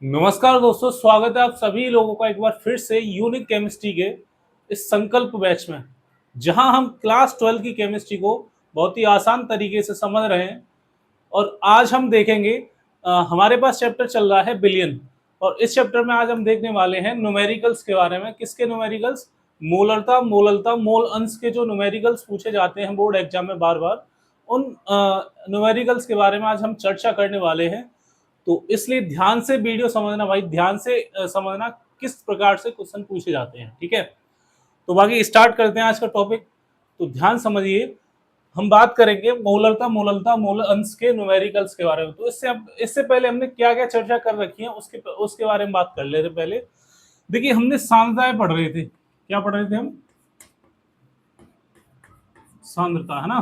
नमस्कार दोस्तों, स्वागत है आप सभी लोगों का एक बार फिर से यूनिक केमिस्ट्री के इस संकल्प बैच में, जहां हम क्लास 12 की केमिस्ट्री को बहुत ही आसान तरीके से समझ रहे हैं। और आज हम देखेंगे, हमारे पास चैप्टर चल रहा है बिलियन, और इस चैप्टर में आज हम देखने वाले हैं न्यूमेरिकल्स के बारे में। किसके न्यूमेरिकल्स? मोलरता, मोललता, मोल अंश के जो न्यूमेरिकल्स पूछे जाते हैं बोर्ड एग्जाम में बार बार, उन न्यूमेरिकल्स के बारे में आज हम चर्चा करने वाले हैं। तो इसलिए ध्यान से वीडियो समझना भाई, ध्यान से समझना किस प्रकार से क्वेश्चन पूछे जाते हैं, ठीक है। तो बाकी स्टार्ट करते हैं आज का टॉपिक। तो ध्यान समझिए, हम बात करेंगे मोलरता, मोललता, मोल अंश के न्यूमेरिकल्स के बारे में। तो इससे पहले हमने क्या क्या चर्चा कर रखी है उसके उसके बारे में बात कर लेते पहले। देखिए, हमने सांद्रताएं पढ़ रहे थे। क्या पढ़ रहे थे हम? सांद्रता, है ना।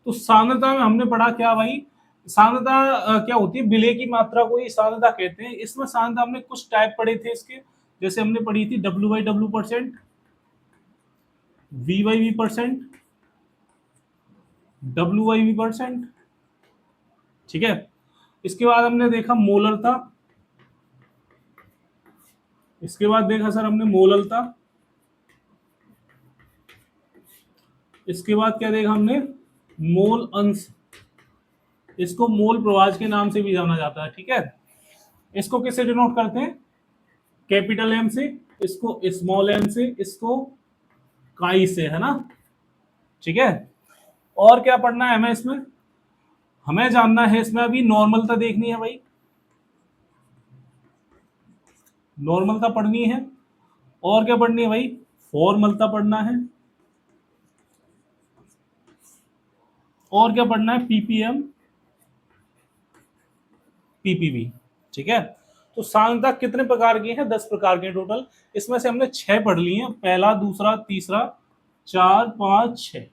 तो सांद्रता में हमने पढ़ा क्या भाई? सांद्रता क्या होती है? विलय की मात्रा को ही सांद्रता कहते हैं। इसमें सांद्रता हमने कुछ टाइप पढ़े थे इसके, जैसे हमने पढ़ी थी W/W%, V/V%, W/V%, ठीक है। इसके बाद हमने देखा मोलरता, इसके बाद देखा सर हमने मोललता, इसके बाद क्या देखा हमने? मोल अंश। इसको मोल प्रवाह के नाम से भी जाना जाता है, ठीक है। इसको किससे डिनोट करते हैं? कैपिटल एम से, इसको स्मॉल एम से, इसको काई से, है ना, ठीक है। और क्या पढ़ना है हमें इसमें? हमें जानना है इसमें अभी नॉर्मलता देखनी है भाई, नॉर्मलता पढ़नी है। और क्या पढ़नी है भाई? फॉर्मलता पढ़ना है। और क्या पढ़ना है? पीपीएम, पीपीवी, ठीक है। तो सांद्रता कितने प्रकार की है? 10 प्रकार के टोटल। इसमें से हमने 6 पढ़ ली हैं, पहला, दूसरा, तीसरा, 4, 5, 6,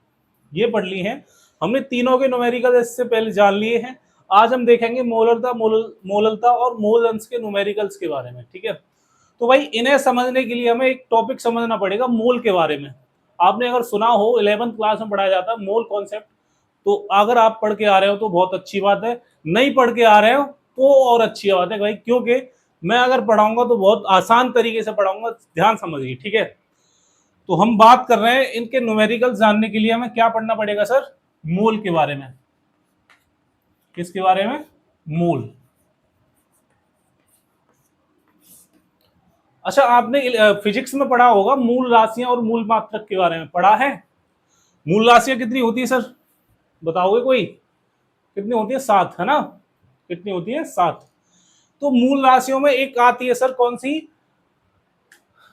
ये पढ़ ली हैं हमने। तीनों के न्यूमेरिकल इससे पहले जान लिए हैं। आज हम देखेंगे मोलरता, मोललता और मोल अंश के न्यूमेरिकल्स के बारे में, ठीक है। तो भाई, इन्हें समझने के लिए हमें एक टॉपिक समझना पड़ेगा मोल के बारे में। आपने अगर सुना हो 11th क्लास में पढ़ाया जाता है मोल कॉन्सेप्ट। तो अगर आप पढ़ के आ रहे हो तो बहुत अच्छी बात है, नहीं पढ़ के आ रहे हो तो और अच्छी बात है भाई, क्योंकि मैं अगर पढ़ाऊंगा तो बहुत आसान तरीके से पढ़ाऊंगा। ध्यान समझिए, ठीक है। तो हम बात कर रहे हैं इनके न्यूमेरिकल जानने के लिए हमें क्या पढ़ना पड़ेगा सर? मोल के बारे में। किसके बारे में? मोल। अच्छा, आपने फिजिक्स में पढ़ा होगा मूल राशियां और मूल मात्रक के बारे में पढ़ा है। मूल राशियां कितनी होती है सर? बताओगे कोई? कितनी होती है? 7, है ना। कितनी होती है? 7। तो मूल राशियों में एक आती है सर, कौन सी?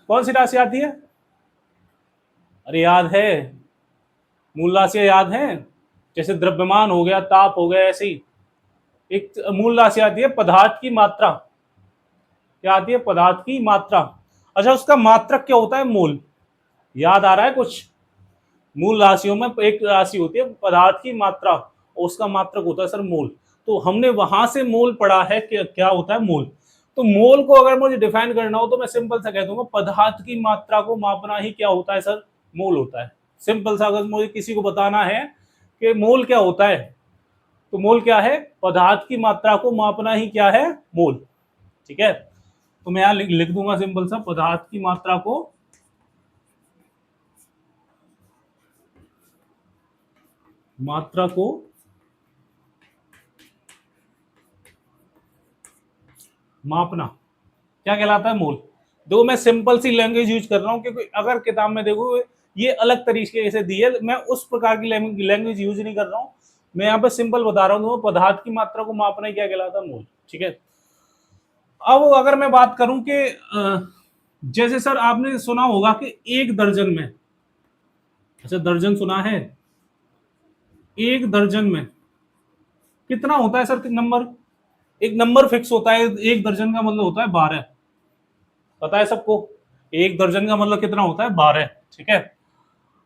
कौन सी राशि आती है? अरे याद है, मूल राशियां याद हैं। जैसे द्रव्यमान हो गया, ताप हो गया, ऐसे ही एक मूल राशि आती है पदार्थ की मात्रा। क्या आती है? पदार्थ की मात्रा। अच्छा, उसका मात्रक क्या होता है? मोल। याद आ रहा है कुछ? मूल राशियों में एक राशि होती है पदार्थ की मात्रा, और उसका मात्रक होता है सर मोल। तो हमने वहां से मोल पढ़ा है कि क्या होता है मोल। तो मोल को अगर मुझे डिफाइन करना हो तो मैं सिंपल सा कह दूंगा, पदार्थ की मात्रा को मापना ही क्या होता है सर? मोल होता है। सिंपल सा अगर मुझे किसी को बताना है कि मोल क्या होता है, तो मोल क्या है? पदार्थ की मात्रा को मापना ही क्या है? मोल, ठीक है। तो मैं यहां लिख दूंगा सिंपल सा, पदार्थ की मात्रा को मात्रा को मापना क्या कहलाता है? मोल। देखो, मैं सिंपल सी लैंग्वेज यूज कर रहा हूं, क्योंकि अगर किताब में देखो ये अलग तरीके से दी है, मैं उस प्रकार की लैंग्वेज यूज नहीं कर रहा हूं। मैं यहाँ पे सिंपल बता रहा हूँ, पदार्थ की मात्रा को मापना ही क्या कहलाता है? मोल, ठीक है। अब अगर मैं बात करूं कि जैसे सर आपने सुना होगा कि एक दर्जन में, अच्छा दर्जन सुना है? एक दर्जन में कितना होता है सर? नंबर, एक नंबर फिक्स होता है। एक दर्जन का मतलब होता है 12। पता है सबको? एक दर्जन का मतलब कितना होता है? 12, ठीक है।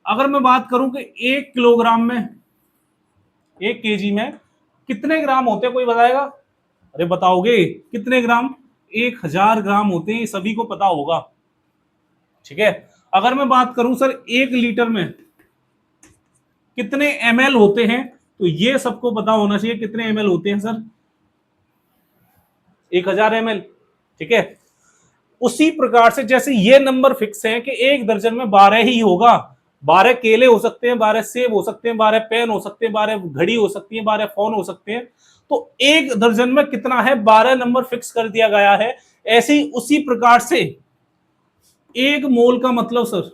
अगर मैं बात करूं कि 1 किलोग्राम में, 1 केजी में कितने ग्राम होते हैं, कोई बताएगा? अरे बताओगे कितने ग्राम? 1000 ग्राम होते हैं, ये सभी को पता होगा, ठीक है। अगर मैं बात करूं सर 1 लीटर में कितने ml होते हैं, तो ये सबको पता होना चाहिए कितने ml होते हैं सर? 1000 ml। ठीक है। उसी प्रकार से जैसे ये नंबर फिक्स है कि एक दर्जन में 12 ही होगा, 12 केले हो सकते हैं, 12 सेब हो सकते हैं, 12 पेन हो सकते हैं, 12 घड़ी हो सकती है, 12 फोन हो सकते हैं, तो एक दर्जन में कितना है, 12 नंबर फिक्स कर दिया गया है। ऐसे ही उसी प्रकार से एक मोल का मतलब सर,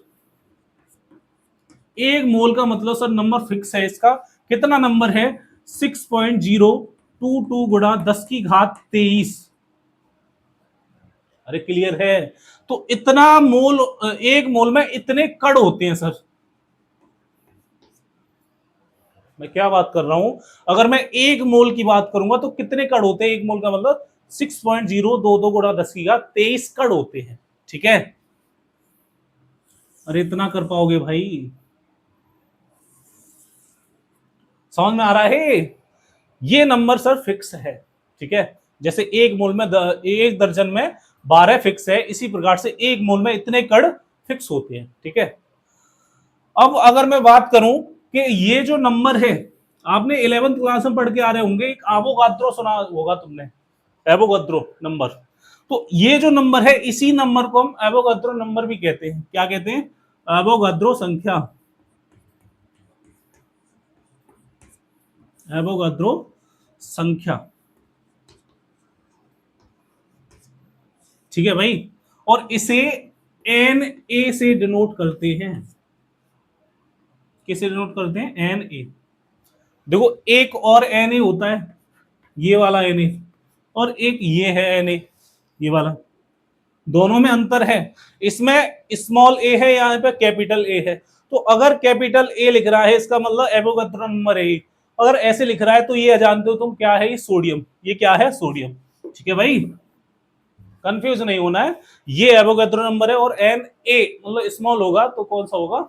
एक मोल का मतलब सर नंबर फिक्स है इसका, कितना नंबर है, 6.022 गुणा 10⁻23। अरे क्लियर है। तो इतना मोल, एक मोल में इतने कण होते हैं सर। मैं क्या बात कर रहा हूं, अगर मैं एक मोल की बात करूंगा तो कितने कण होते हैं, एक मोल का मतलब 6.022 गुणा 10⁻23 कण होते हैं। ठीक है। अरे इतना कर पाओगे भाई, समझ में आ रहा है। ये नंबर सर फिक्स है। ठीक है। जैसे एक मोल में एक दर्जन में 12 फिक्स है, इसी प्रकार से एक मोल में इतने कण फिक्स होते हैं। ठीक है। अब अगर मैं बात करूं कि ये जो नंबर है, आपने 11th क्लास में पढ़ के आ रहे होंगे, एक एवोगाद्रो सुना होगा तुमने, एवोगाद्रो नंबर। तो ये जो नंबर है, इसी नंबर को हम एवोगाद्रो नंबर भी कहते हैं। क्या कहते हैं, एवोगाद्रो संख्या, एवोगाद्रो संख्या। ठीक है भाई। और इसे एन ए से डिनोट करते हैं। किसे डिनोट करते हैं, एन ए। देखो एक और एन ए होता है, ये वाला एन ए, और एक ये है एन ए, ये वाला। दोनों में अंतर है, इसमें स्मॉल ए है, यहाँ पे कैपिटल ए है। तो अगर कैपिटल ए लिख रहा है, इसका मतलब एवोगाद्रो नंबर है। अगर ऐसे लिख रहा है तो ये जानते हो तुम क्या है, ये सोडियम। ये क्या है, सोडियम। ठीक है भाई, कंफ्यूज नहीं होना है। ये एवोगाद्रो नंबर है, और एन ए मतलब स्मॉल होगा तो कौन सा होगा,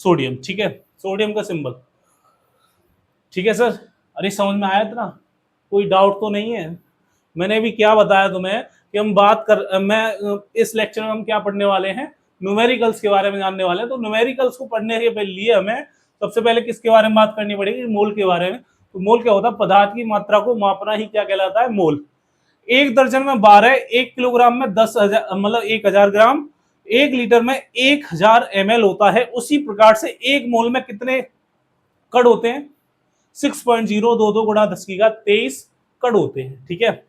सोडियम। ठीक है, सोडियम का सिंबल। ठीक है सर। अरे समझ में आया इतना, कोई डाउट तो नहीं है। मैंने भी क्या बताया तुम्हें कि हम बात कर, मैं इस लेक्चर में हम क्या पढ़ने वाले हैं, न्यूमेरिकल्स के बारे में जानने वाले हैं। तो न्यूमेरिकल्स को पढ़ने के लिए हमें सबसे पहले किसके बारे में बात करनी पड़ेगी, मोल के बारे में। तो मोल क्या होता है, पदार्थ की मात्रा को मापना ही क्या कहलाता है, मोल। एक दर्जन में 12, 1 किलोग्राम में 10,000 मतलब 1,000 ग्राम, 1 लीटर में 1,000 ml होता है। उसी प्रकार से एक मोल में कितने कण होते हैं, 6.022 गुणा 10⁻23 कण होते हैं। ठीक है।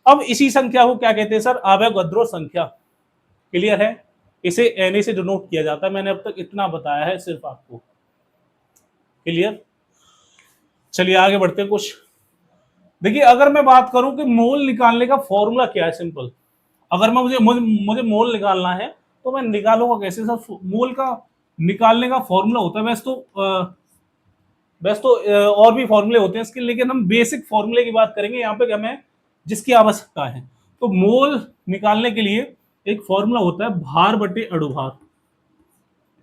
अब इसी संख्या को क्या कहते हैं सर, आवेगाद्रो संख्या। क्लियर है। इसे एन से डिनोट किया जाता है। मैंने अब तक इतना बताया है सिर्फ आपको। क्लियर। चलिए आगे बढ़ते हैं। कुछ देखिए, अगर मैं बात करूं कि मोल निकालने का फॉर्मूला क्या है, सिंपल। अगर मैं मुझे मोल निकालना है तो मैं निकालूंगा कैसे सर, मोल का निकालने का फॉर्मूला होता है। वैसे तो और भी फॉर्मूले होते हैं इसके, लेकिन हम बेसिक फॉर्मूले की बात करेंगे यहाँ पे, हमें जिसकी आवश्यकता है। तो मोल निकालने के लिए एक फॉर्मूला होता है, भार बटे अणुभार।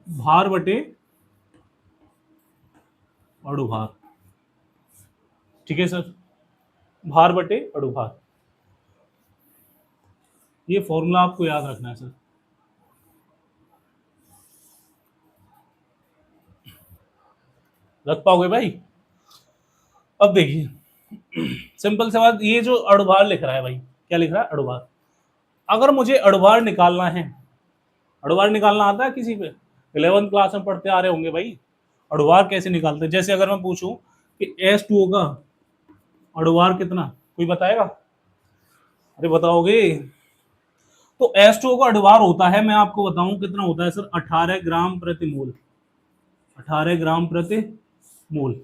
भार बटे अणुभार। ठीक है सर, भार बटे अणुभार। ये फॉर्मूला आपको याद रखना है सर। रख पाओगे भाई। अब देखिए सिंपल सी बात, ये जो अणुभार लिख रहा है भाई, क्या लिख रहा है, अणुभार। अगर मुझे अणुभार निकालना है, अणुभार निकालना आता है किसी पे, 11th क्लास में पढ़ते आ रहे होंगे भाई। अणुभार कैसे निकालते हैं, जैसे अगर मैं पूछूं कि H2O का अणुभार कितना, कोई बताएगा, अरे बताओगे। तो H2O का अणुभार होता है, मैं आपको बताऊं कितना होता है सर, 18 ग्राम प्रति मोल। 18 ग्राम प्रति मोल।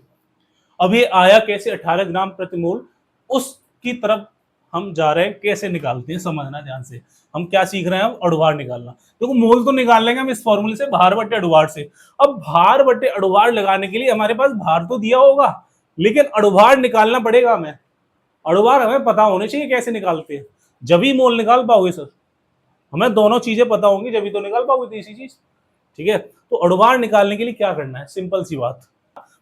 अब ये आया कैसे 18 ग्राम प्रति मोल, उसकी तरफ हम जा रहे हैं। कैसे निकालते हैं समझना ध्यान से। हम क्या सीख रहे हैं, हम अणुभार निकालना। देखो मोल तो निकाल लेंगे हम इस फॉर्मूले से, भार बटे अणुभार से। अब भार बटे अणुभार लगाने के लिए हमारे पास भार तो दिया होगा, लेकिन अणुभार निकालना पड़ेगा हमें। अणुभार हमें पता होने चाहिए कैसे निकालते हैं, जब ही मोल निकाल पाओगे सर। हमें दोनों चीजें पता होंगी जब ही तो निकाल पाओगे तीसरी चीज। ठीक है। तो अणुभार निकालने के लिए क्या करना है, सिंपल सी बात।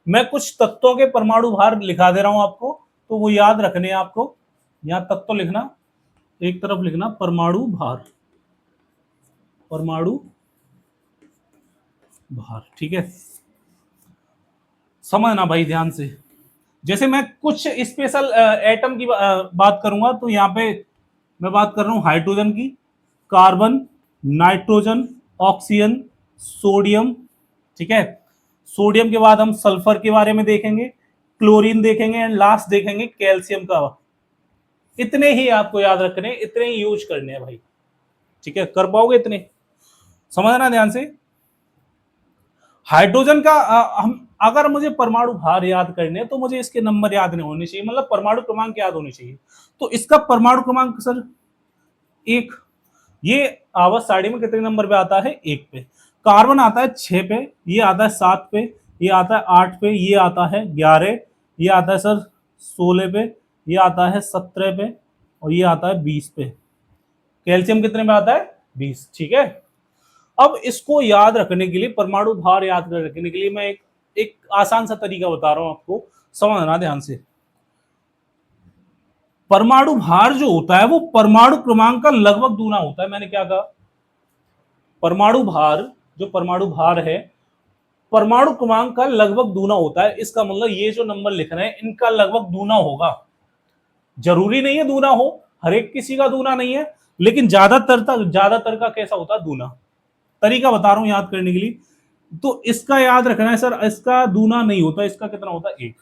मैं कुछ तत्वों के परमाणु भार लिखा दे रहा हूं आपको, तो वो याद रखने हैं आपको। यहां तत्व लिखना, एक तरफ लिखना परमाणु भार, परमाणु भार। ठीक है, समझना भाई ध्यान से। जैसे मैं कुछ स्पेशल एटम की बात करूंगा, तो यहाँ पे मैं बात कर रहा हूं हाइड्रोजन की, कार्बन, नाइट्रोजन, ऑक्सीजन, सोडियम, ठीक है। सोडियम के बाद हम सल्फर के बारे में देखेंगे, क्लोरीन देखेंगे एंड लास्ट देखेंगे कैल्शियम का। इतने ही आपको याद रखने, इतने ही यूज करने हैं भाई, ठीक है। कर पाओगे इतने, समझना ध्यान से। हाइड्रोजन का हम अगर मुझे परमाणु भार याद करने हैं तो मुझे इसके नंबर याद नहीं होने चाहिए, मतलब परमाणु क्रमांक याद होने चाहिए। तो इसका परमाणु क्रमांक सर एक, ये आवाज साड़ी में कितने नंबर पे आता है? एक पे। कार्बन आता है 6 पे, ये आता है 7 पे, ये आता है 8 पे, ये आता है 11, ये आता है सर 16 पे, ये आता है 17 पे, और ये आता है 20 पे। कैल्शियम कितने में आता है? 20, ठीक है। अब इसको याद रखने के लिए, परमाणु भार याद रखने के लिए मैं एक आसान सा तरीका बता रहा हूं आपको, समझना ध्यान से। परमाणु भार जो होता है वो परमाणु क्रमांक का लगभग दूना होता है। मैंने क्या कहा? परमाणु भार, जो परमाणु भार है परमाणु क्रमांक का लगभग दूना होता है। इसका मतलब ये जो नंबर लिख रहे हैं इनका लगभग दूना होगा। जरूरी नहीं है दूना हो, हर एक किसी का दूना नहीं है, लेकिन ज्यादातर का कैसा होता है? दूना। तरीका बता रहा हूं याद करने के लिए। तो इसका याद रखना है सर, इसका दूना नहीं होता, इसका कितना होता है? एक।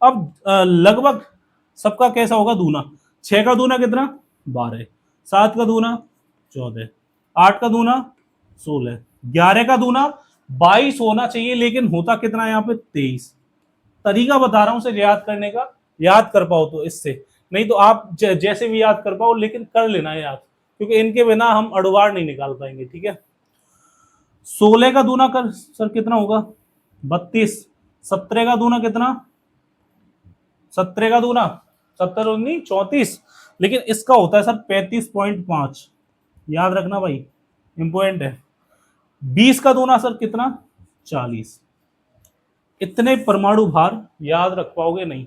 अब लगभग सबका कैसा होगा? दूना। 6 का दूना कितना? 12। 7 का दूना 14। 8 का दूना 16। 11 का दूना 22 होना चाहिए, लेकिन होता कितना है यहाँ पे? 23। तरीका बता रहा हूं उसे याद करने का, याद कर पाओ तो इससे, नहीं तो आप जैसे भी याद कर पाओ, लेकिन कर लेना याद, क्योंकि इनके बिना हम अड़वार नहीं निकाल पाएंगे, ठीक है। 16 का दूना कर सर कितना होगा? 32। 17 का दूना कितना? 17 का दूना 17 नहीं 34, लेकिन इसका होता है सर 35.5। याद रखना भाई, इंपॉर्टेंट है। 20 का दूना सर कितना? 40। इतने परमाणु भार याद रख पाओगे नहीं।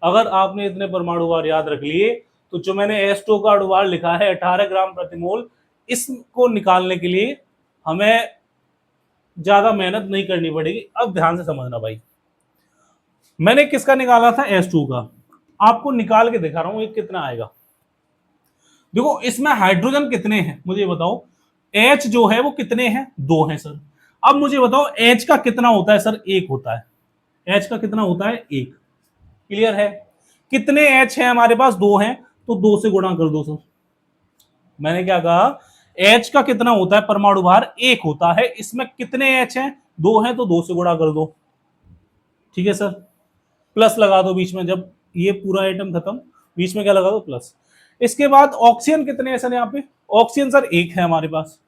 अगर आपने इतने परमाणु भार याद रख लिए तो जो मैंने H2O का अणुभार लिखा है 18 ग्राम प्रति मोल, इसको निकालने के लिए हमें ज्यादा मेहनत नहीं करनी पड़ेगी। अब ध्यान से समझना भाई, मैंने किसका निकाला था? H2O का। आपको निकाल के दिखा रहा हूं ये कितना आएगा। देखो इसमें हाइड्रोजन कितने हैं मुझे बताओ। H जो है वो कितने हैं? 2 हैं सर। अब मुझे बताओ H का कितना होता है? सर 1 होता है। H का कितना होता है? 1। क्लियर है? कितने H हैं हमारे पास? 2 हैं, तो 2 से गुणा कर दो सर। मैंने क्या कहा? H का कितना होता है परमाणु भार? 1 होता है। इसमें कितने H हैं? 2 हैं, तो 2 से गुणा कर दो, ठीक है सर। प्लस लगा दो बीच में, जब ये पूरा आइटम खत्म बीच में क्या लगा दो? प्लस। इसके बाद ऑक्सीजन कितने हैं सर यहाँ पे? ऑक्सीजन सर 1 है हमारे पास।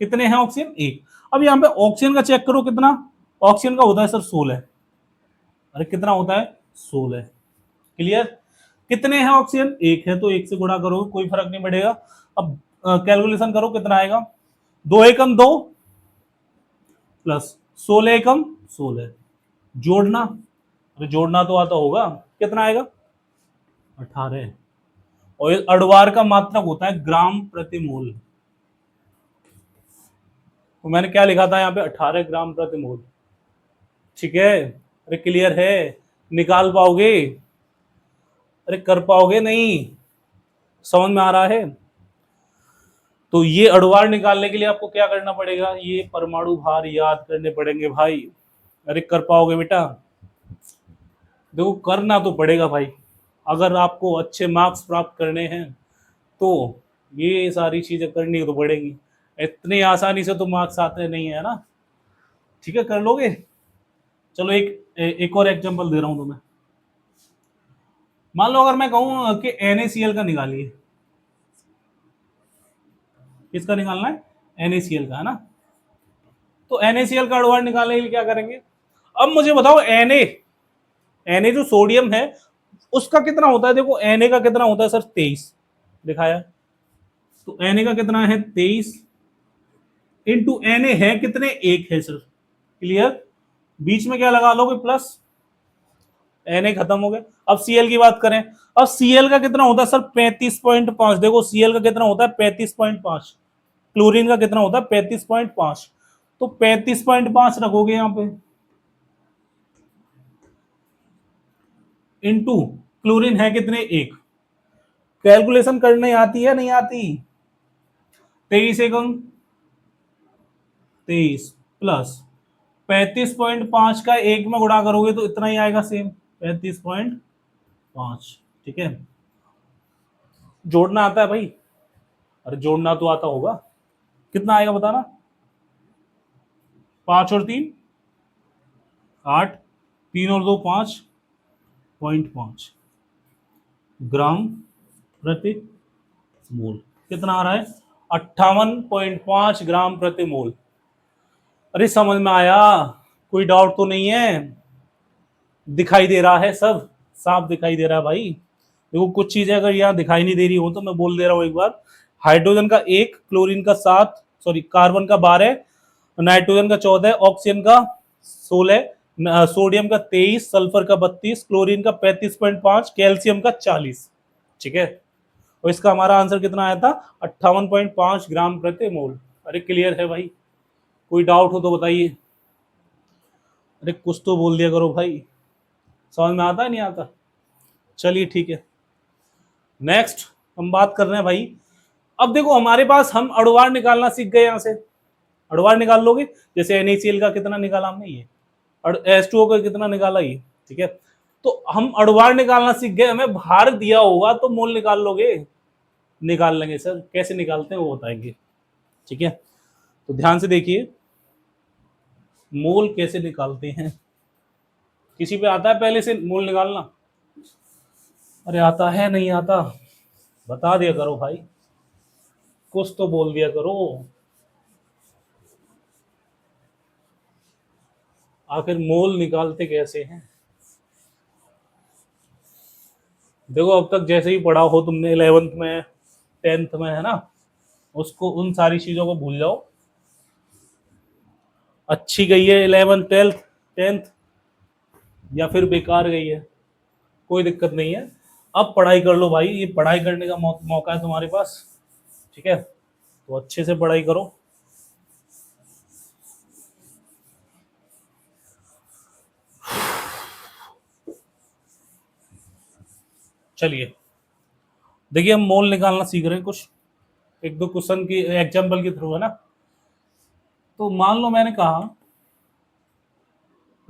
कितने हैं ऑक्सीजन? 1। अब यहाँ पे ऑक्सीजन का चेक करो कितना। ऑक्सीजन का होता है सर 16। अरे कितना होता है? 16। क्लियर? कितने हैं ऑक्सीजन? 1 है, तो 1 से गुणा करो, कोई फर्क नहीं पड़ेगा। अब कैलकुलेशन करो कितना आएगा। 2 एकम 2 प्लस 16 एकम 16। जोड़ना, अरे जोड़ना तो आता होगा, कितना आएगा? 18। और इस अड़वार का मात्रक होता है ग्राम प्रति मोल। तो मैंने क्या लिखा था यहाँ पे? 18 ग्राम प्रति मोल, ठीक है। अरे क्लियर है? निकाल पाओगे? अरे कर पाओगे नहीं? समझ में आ रहा है? तो ये अड़वार निकालने के लिए आपको क्या करना पड़ेगा? ये परमाणु भार याद करने पड़ेंगे भाई। अरे कर पाओगे बेटा? देखो करना तो पड़ेगा भाई, अगर आपको अच्छे मार्क्स प्राप्त करने हैं तो ये सारी चीजें करनी तो पड़ेगी। इतनी आसानी से तो मार्क्स आते नहीं है ना, ठीक है। कर लोगे? चलो एक और एग्जांपल दे रहा हूं तुम्हें। मान लो अगर मैं कहूं कि NaCl का निकालिए, किसका निकालना है? NaCl का, है ना। तो NaCl का अड़वार निकालने के लिए क्या करेंगे? अब मुझे बताओ Na जो सोडियम है उसका कितना होता है? देखो Na का कितना होता है सर? 23 दिखाया। तो Na का कितना है? 23 इंटू Na है कितने? 1 है सर। क्लियर? बीच में क्या लगा लोगे? प्लस। Na खत्म हो गया। अब Cl की बात करें, अब Cl का कितना होता है सर? 35.5। देखो Cl का कितना होता है? 35.5। क्लोरीन का कितना होता है? 35.5। तो 35.5 रखोगे यहां पे, इंटू क्लोरीन है कितने? 1। कैलकुलेशन करने आती है नहीं आती? 23 एकम 23 प्लस 35.5 का एक में गुणा करोगे तो इतना ही आएगा सेम 35.5। ठीक है, जोड़ना आता है भाई? अरे जोड़ना तो आता होगा। कितना आएगा बताना? 5 और 3 8, 3 और 2 5.5 ग्राम प्रति मोल। कितना आ रहा है? 58.5 ग्राम प्रति मोल। अरे समझ में आया? कोई डाउट तो नहीं है? दिखाई दे रहा है, सब साफ दिखाई दे रहा है भाई। देखो कुछ चीजें अगर यहाँ दिखाई नहीं दे रही हो तो मैं बोल दे रहा हूँ एक बार। हाइड्रोजन का 1, क्लोरीन का 7, सॉरी कार्बन का 12, नाइट्रोजन का 14, ऑक्सीजन का 16, सोडियम का 23, सल्फर का 32, क्लोरीन का 35.5, कैल्शियम का 40। ठीक है, और इसका हमारा आंसर कितना आया था? 58.5 ग्राम प्रति मोल। अरे क्लियर है भाई? कोई डाउट हो तो बताइए। अरे कुछ तो बोल दिया करो भाई। समझ में आता है नहीं आता? चलिए ठीक है, नेक्स्ट हम बात कर रहे हैं भाई। अब देखो हमारे पास, हम अणुवार निकालना सीख गए। यहाँ से अणुवार निकाल लोगे, जैसे NaCl का कितना निकाला हमने, ये H2O का कितना निकाला, ये। ठीक है, तो हम अणुवार निकालना सीख गए। हमें भार दिया होगा तो मोल निकाल लोगे? निकाल लेंगे सर। कैसे निकालते हैं वो बताएंगे। ठीक है, तो ध्यान से देखिए मोल कैसे निकालते हैं। किसी पे आता है पहले से मोल निकालना? अरे आता है नहीं आता? बता दिया करो भाई, कुछ तो बोल दिया करो। आखिर मोल निकालते कैसे हैं? देखो अब तक जैसे ही पढ़ा हो तुमने 11th में 10th में, है ना, उसको उन सारी चीजों को भूल जाओ। अच्छी गई है 11th 12th 10th, या फिर बेकार गई है, कोई दिक्कत नहीं है। अब पढ़ाई कर लो भाई, ये पढ़ाई करने का मौका है तुम्हारे पास। ठीक है, तो अच्छे से पढ़ाई करो। चलिए देखिए, हम मोल निकालना सीख रहे हैं कुछ, एक दो क्वेश्चन की एग्जांपल के थ्रू, है ना। तो मान लो मैंने कहा,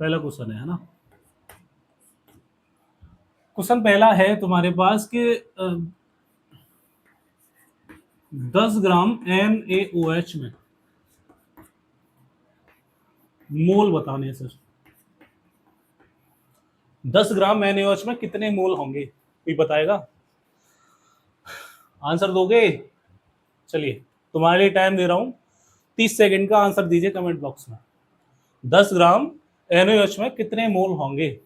पहला क्वेश्चन है ना, क्वेश्चन पहला है तुम्हारे पास कि 10 ग्राम NaOH में मोल बताने हैं सर। 10 ग्राम NaOH में कितने मोल होंगे, कोई बताएगा? आंसर दोगे? चलिए तुम्हारे लिए टाइम दे रहा हूं, 30 सेकंड का आंसर दीजिए कमेंट बॉक्स में। 10 ग्राम NaOH में कितने मोल होंगे?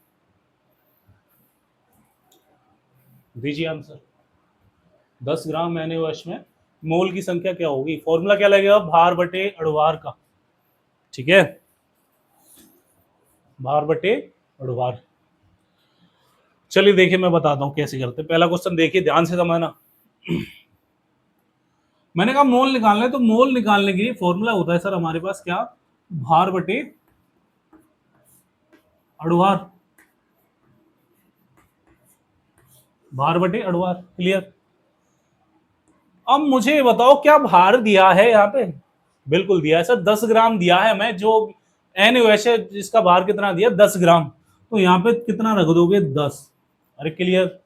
दीजिए आंसर। 10 ग्राम NaOH में मोल की संख्या क्या होगी? फॉर्मूला क्या लगेगा? भार बटे अणुभार का। ठीक है, भार बटे अणुभार। चलिए देखिए मैं बताता हूं कैसे करते हैं। पहला क्वेश्चन देखिए ध्यान से समझना। मैंने कहा मोल निकालना है, तो मोल निकालने के लिए फॉर्मूला होता है सर हमारे पास क्या? भार बटे अणुभार। भार बटे अणुभार, क्लियर। अब मुझे बताओ क्या भार दिया है यहाँ पे? बिल्कुल दिया है सर, 10 ग्राम दिया है। मैं जो NaOH है जिसका भार कितना दिया? 10 ग्राम। तो यहाँ पे कितना रख दोगे? 10। अरे क्लियर।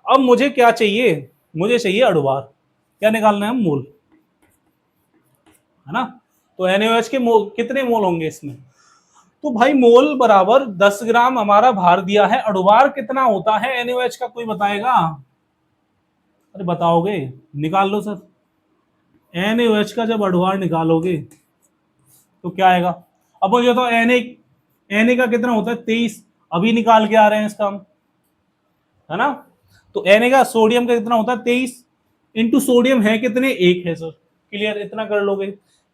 अब मुझे क्या चाहिए? मुझे चाहिए अणुभार। क्या निकालना है? मोल, है ना। तो NaOH के मोल कितने मोल होंगे इसमें? तो भाई मोल बराबर 10 ग्राम हमारा भार दिया है। अणुभार कितना होता है NaOH का, कोई बताएगा? अरे बताओगे? निकाल लो सर। NaOH का जब अणुभार निकालोगे तो क्या आएगा? अब मुझे तो Na का कितना होता है? 23। अभी निकाल के आ रहे हैं इसका हम, है ना। तो Na का, सोडियम का कितना होता है? 23 इंटू सोडियम है कितने? 1 है सर। क्लियर, इतना कर लोगे।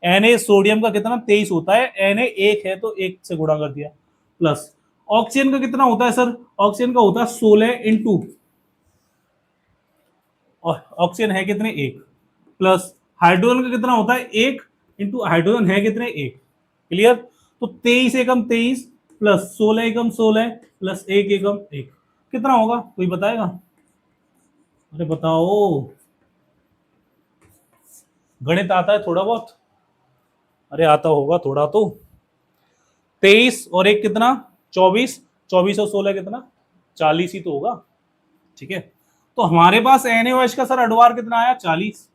Na सोडियम का कितना? 23 होता है। Na 1 है तो 1 से गुणा कर दिया। प्लस ऑक्सीजन का कितना होता है सर? ऑक्सीजन का होता है 16 इंटू, ऑक्सीजन है कितने? 1। प्लस हाइड्रोजन का कितना होता है? 1 इंटू हाइड्रोजन है कितने? 1। क्लियर। तो 23 एकम 23 प्लस 16 एकम 16 प्लस 1 एकम 1, कितना होगा? कोई बताएगा? अरे बताओ, गणित आता है थोड़ा बहुत? अरे आता होगा थोड़ा तो। 23 और एक कितना? 24। 24 और 16 कितना? 40 ही तो होगा। ठीक है, तो हमारे पास एनएओएच का सर अडवार कितना आया? 40।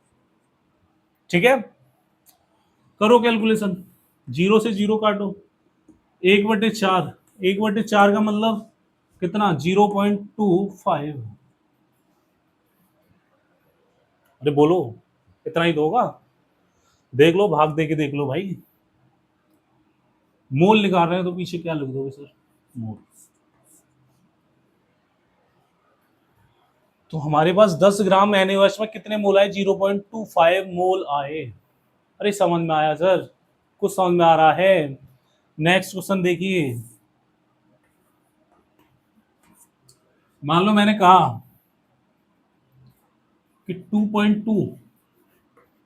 ठीक है, करो कैलकुलेशन। जीरो से जीरो काटो, 1/4। 1/4 का मतलब कितना? 0.25। अरे बोलो, इतना ही तो होगा। देख लो, भाग दे के देख लो भाई। मोल निकाल रहे हैं तो पीछे क्या लिख दोगे सर? मोल। तो हमारे पास 10 ग्राम एनएओएच में कितने मोल आए? 0.25 मोल आए। अरे समझ में आया सर? कुछ समझ में आ रहा है? नेक्स्ट क्वेश्चन देखिए। मान लो मैंने कहा कि 2.2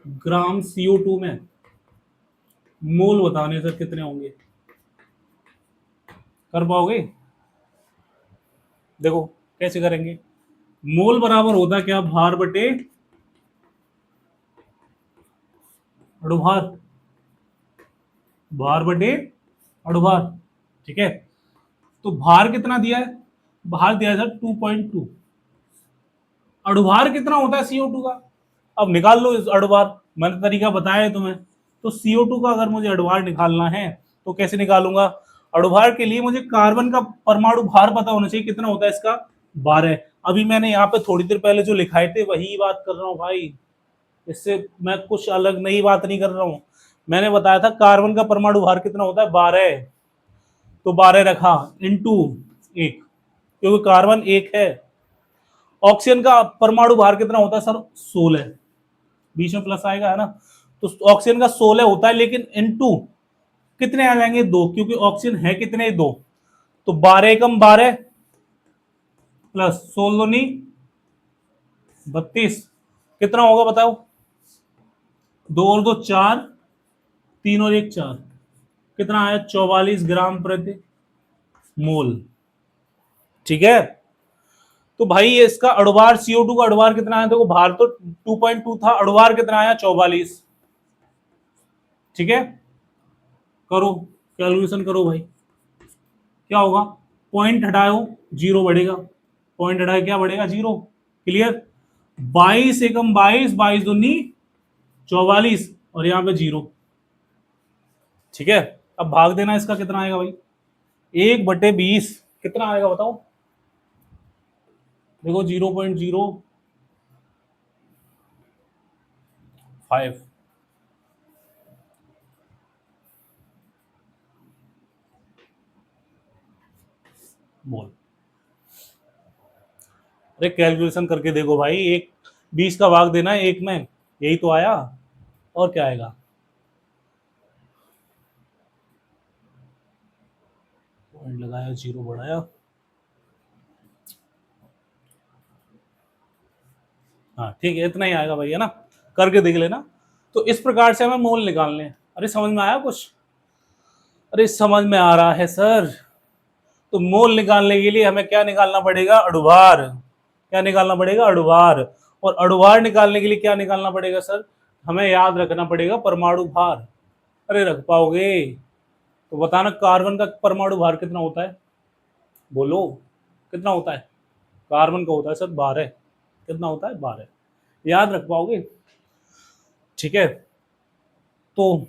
ग्राम CO2 में मोल बताने सर कितने होंगे? कर पाओगे? देखो कैसे करेंगे। मोल बराबर होता क्या? भार बटे अणुभार। भार बटे अणुभार। ठीक है, तो भार कितना दिया है? भार दिया है सर 2.2। अणुभार कितना होता है CO2 का? अब निकाल लो इस अणुभार। मैंने तरीका बताया है तुम्हें। तो CO2 का अगर मुझे अणुभार निकालना है तो कैसे निकालूंगा? अणुभार के लिए मुझे कार्बन का परमाणु भार पता होना चाहिए। कितना होता है इसका? 12। अभी मैंने यहाँ पे थोड़ी देर पहले जो लिखाए थे वही बात कर रहा हूँ भाई। इससे मैं कुछ अलग नई बात नहीं कर रहा हूँ। मैंने बताया था कार्बन का परमाणु भार कितना होता है? 12। तो 12 रखा इंटू एक, क्योंकि कार्बन एक है। ऑक्सीजन का परमाणु भार कितना होता है सर? 16। बीच में प्लस आएगा है ना? तो ऑक्सीजन का 16 होता है, लेकिन इंटू कितने आ जाएंगे? 2, क्योंकि ऑक्सीजन है कितने? 2। तो 12 एकम 12 प्लस 16 नहीं 32। कितना होगा बताओ? 2 और 2 4, 3 और 1 4। कितना आया? 44 ग्राम प्रति मोल। ठीक है, तो भाई ये इसका अणुभार CO2 का अणुभार कितना है? देखो भार तो 2.2 था, अणुभार कितना आया? 44। ठीक है, करो कैलकुलेशन करो भाई। क्या होगा? पॉइंट हटाओ, जीरो बढ़ेगा। पॉइंट हटाए क्या बढ़ेगा? जीरो। क्लियर? 22 एकम 22, 22 दूनी 44 और यहाँ पे जीरो। ठीक है, अब भाग देना इसका। कितना आएगा भाई? 1/20 कितना आएगा बताओ? देखो 0.05 मोल। अरे कैलकुलेशन करके देखो भाई। एक 20 का भाग देना है एक में, यही तो आया। और क्या आएगा? पॉइंट लगाया, जीरो बढ़ाया। हाँ ठीक है, इतना ही आएगा भाई, है ना? करके देख लेना। तो इस प्रकार से हमें मोल निकालने हैं। अरे समझ में आया कुछ? अरे समझ में आ रहा है सर? तो मोल निकालने के लिए हमें क्या निकालना पड़ेगा? अणुभार। क्या निकालना पड़ेगा? अणुभार। और अणुभार निकालने के लिए क्या निकालना पड़ेगा सर? हमें याद रखना पड़ेगा परमाणु भार। अरे रख पाओगे? तो बताना कार्बन का परमाणु भार कितना होता है? बोलो, कितना होता है? कार्बन का होता है सर 12। कितना होता है? 12। याद रख पाओगे? ठीक है, तो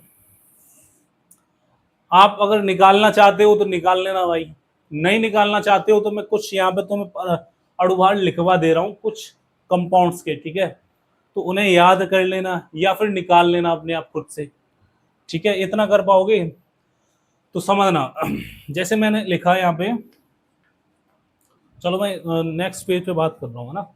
आप अगर निकालना चाहते हो तो निकाल लेना भाई। नहीं निकालना चाहते हो तो मैं कुछ यहाँ पे तुम्हें अणुभार लिखवा दे रहा हूँ कुछ कंपाउंड्स के। ठीक है, तो उन्हें याद कर लेना या फिर निकाल लेना अपने आप खुद से। ठीक है, इतना कर पाओगे तो समझना। जैसे मैंने लिखा है यहाँ पे। चलो मैं नेक्स्ट पेज पे बात कर रहा हूँ, है ना?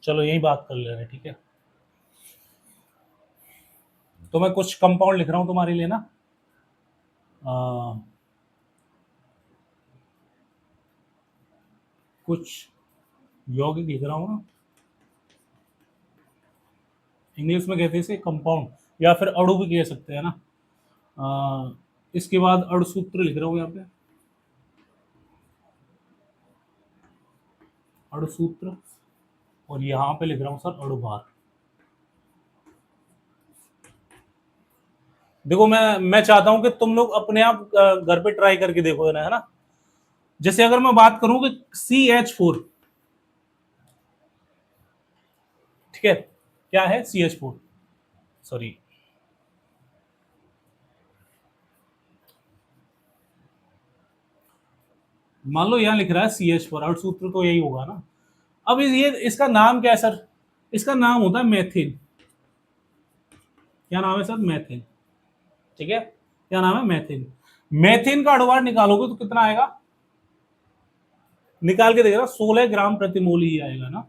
चलो यही बात कर ले रहे हैं। ठीक है, तो मैं कुछ कंपाउंड लिख रहा हूँ तुम्हारे लिए ना। अ, कुछ यौगिक लिख रहा हूँ ना, इंग्लिश में कहते हैं इसे कंपाउंड, या फिर अणु भी कह सकते हैं ना। इसके बाद अणुसूत्र लिख रहा हूँ यहाँ पे, अणुसूत्र, और यहाँ पे लिख रहा हूँ सर अणुभार। देखो मैं चाहता हूं कि तुम लोग अपने आप घर पे ट्राई करके देखो ना, है ना। जैसे अगर मैं बात करूं कि CH4, ठीक है, क्या है CH4, सॉरी, मान लो यहां लिख रहा है CH4, और सूत्र तो यही होगा ना। अब ये इसका नाम क्या है सर? इसका नाम होता है मेथिन। क्या नाम है सर? मेथिन। ठीक है, क्या नाम है? मेथिन। मेथिन का अणुभार निकालोगे तो कितना आएगा? निकाल के देखेगा, 16 ग्राम प्रति मोल ही आएगा ना,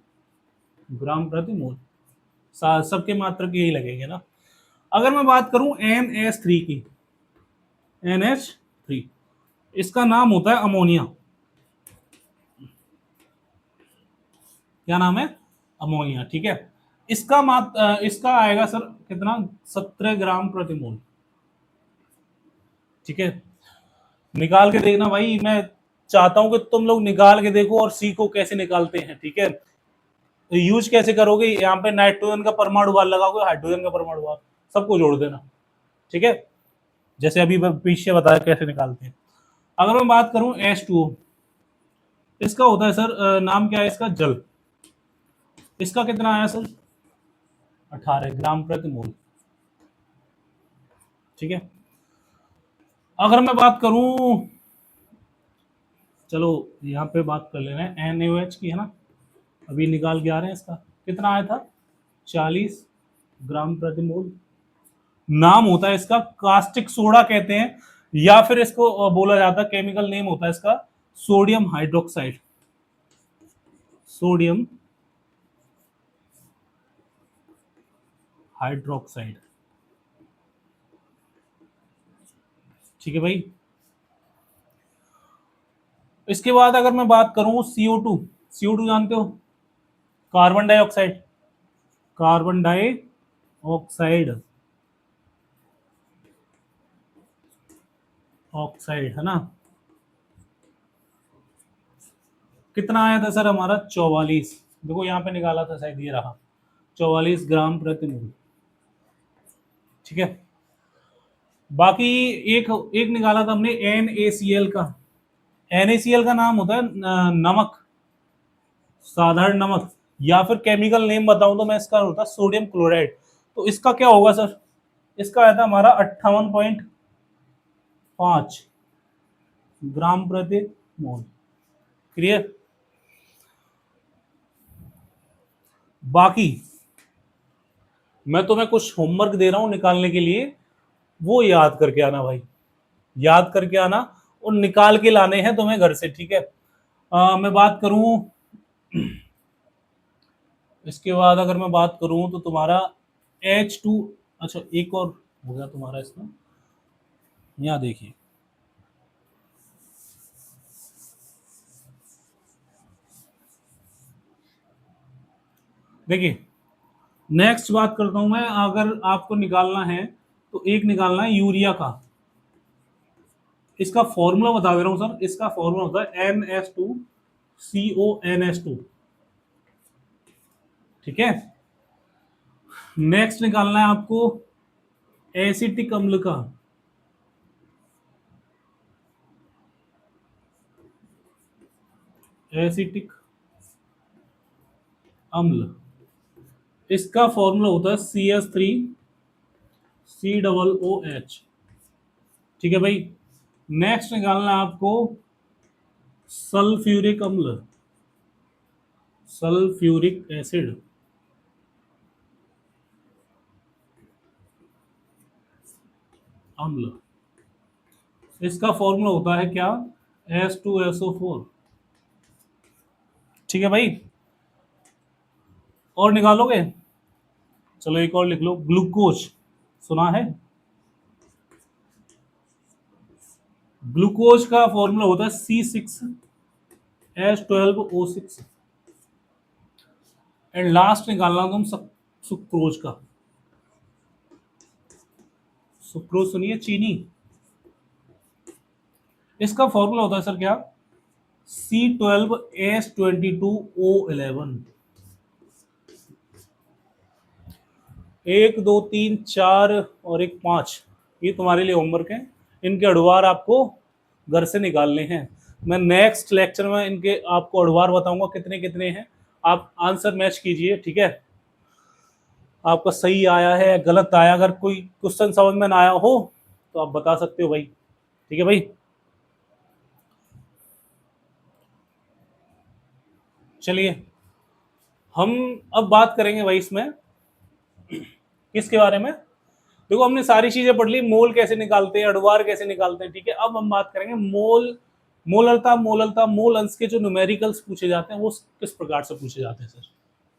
ग्राम प्रति मोल। सबके मात्रक यही लगेंगे ना। अगर मैं बात करूं NH3 की, NH3, इसका नाम होता है अमोनिया। क्या नाम है? अमोनिया। ठीक है, इसका आएगा सर कितना? 17 ग्राम प्रति मोल। ठीक है, निकाल के देखना भाई, मैं चाहता हूं कि तुम लोग निकाल के देखो और सीखो कैसे निकालते हैं। ठीक है, तो यूज कैसे करोगे? यहाँ पे नाइट्रोजन का परमाणु भार लगाओगे, हाइड्रोजन का परमाणु भार, सबको जोड़ देना। ठीक है, जैसे अभी पीछे बताया कैसे निकालते हैं। अगर मैं बात करूं H2O, इसका होता है सर नाम क्या है इसका? जल। इसका कितना आया सर? 18 ग्राम प्रति मोल। ठीक है, अगर मैं बात करूं, चलो यहाँ पे बात कर ले रहे हैं NaOH की, है ना। अभी निकाल के आ रहे हैं, इसका कितना आया था? 40 ग्राम प्रति मोल। नाम होता है इसका कास्टिक सोडा कहते हैं, या फिर इसको बोला जाता है, केमिकल नेम होता है इसका सोडियम हाइड्रोक्साइड। Sodium hydroxide. ठीक है भाई। इसके बाद अगर मैं बात करूं CO2, CO2 जानते हो? Carbon dioxide, carbon dioxide, oxide, है ना। कितना आया था सर हमारा? 44। देखो यहाँ पे निकाला था शायद, ये रहा, 44 ग्राम प्रति मोल। ठीक है, बाकी एक एक निकाला था हमने NaCl का। NaCl का नाम होता है नमक, साधारण नमक, या फिर केमिकल नेम बताऊं तो मैं इसका होता है सोडियम क्लोराइड। तो इसका क्या होगा सर? इसका आया था हमारा 58.5 ग्राम प्रति मोल। क्लियर? बाकी मैं तुम्हें कुछ होमवर्क दे रहा हूं निकालने के लिए, वो याद करके आना भाई, याद करके आना, और निकाल के लाने हैं तुम्हें घर से। ठीक है, मैं बात करूं, इसके बाद अगर मैं बात करूं तो तुम्हारा H2, अच्छा एक और हो गया तुम्हारा इसमें, यहाँ देखिए, देखिए नेक्स्ट बात करता हूं मैं। अगर आपको निकालना है तो एक निकालना है यूरिया का। इसका फॉर्मूला बता दे रहा हूं सर, इसका फॉर्मूला होता है NH2CONH2। ठीक है, नेक्स्ट निकालना है आपको एसिटिक अम्ल का। एसिटिक अम्ल, इसका फॉर्मूला होता है CH3COOH। ठीक है भाई, नेक्स्ट निकालना है आपको सल्फ्यूरिक अम्ल, सल्फ्यूरिक एसिड। अम्ल, इसका फॉर्मूला होता है क्या? H2SO4। ठीक है भाई, और निकालोगे? चलो एक और लिख लो, ग्लूकोज, सुना है? ग्लूकोज का फॉर्मूला होता है C6 H12O6 एंड लास्ट निकालना तुम सुक्रोज का। सुक्रोज सुनिए, चीनी, इसका फॉर्मूला होता है सर क्या, C12H22O11। 1 2 3 4 और एक 5, ये तुम्हारे लिए होमवर्क है। इनके अड़वार आपको घर से निकालने हैं। मैं नेक्स्ट लेक्चर में इनके आपको अड़वार बताऊंगा कितने कितने हैं। आप आंसर मैच कीजिए, ठीक है। आपका सही आया है गलत आया, अगर कोई क्वेश्चन समझ में ना आया हो तो आप बता सकते हो भाई, ठीक है भाई। चलिए हम अब बात करेंगे भाई इसमें किसके बारे में। देखो हमने सारी चीजें पढ़ ली, मोल कैसे निकालते हैं, अड़वार कैसे निकालते हैं, ठीक है। अब हम बात करेंगे मोल, मोलरता, मोललता, मोल अंश के जो न्यूमेरिकल्स पूछे जाते हैं वो किस प्रकार से पूछे जाते हैं सर,